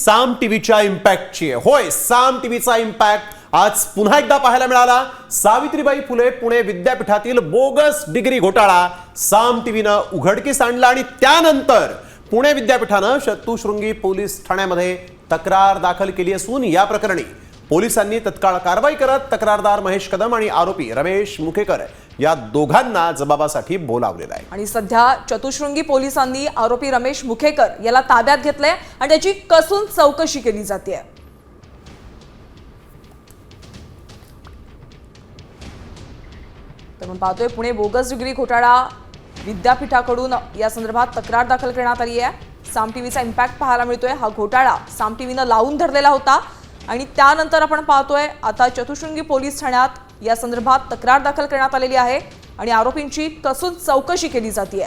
साम टीव्हीच्या इम्पॅक्टची आहे। होय, साम टीव्हीचा इम्पॅक्ट आज पुन्हा एकदा पाहायला मिळाला। सावित्रीबाई फुले पुणे विद्यापीठातील बोगस डिग्री घोटाळा साम टीव्हीनं उघडकीस आणला आणि त्यानंतर पुणे विद्यापीठानं चतुश्रृंगी पोलीस ठाण्यामध्ये तक्रार दाखल केली असून या प्रकरणी पोलिसांनी तत्काळ कारवाई करत तक्रारदार महेश कदम आणि आरोपी रमेश मुखेकर या दोघांना जबाबासाठी बोलावलेलं आहे। आणि सध्या चतुश्रृंगी पोलिसांनी आरोपी रमेश मुखेकर याला ताब्यात घेतलंय आणि त्याची कसून चौकशी केली जाते। तर आपण पाहतोय पुणे बोगस डिग्री घोटाळा विद्यापीठाकडून या संदर्भात तक्रार दाखल करण्यात आली आहे। साम टीव्हीचा इम्पॅक्ट पाहायला मिळतोय। हा घोटाळा साम टीव्हीनं लावून धरलेला होता आणि त्यानंतर आपण पाहतोय आता चतुश्रृंगी पोलीस ठाण्यात या संदर्भात तक्रार दाखल करण्यात आलेली आहे आणि आरोपींची कसून चौकशी केली जाते।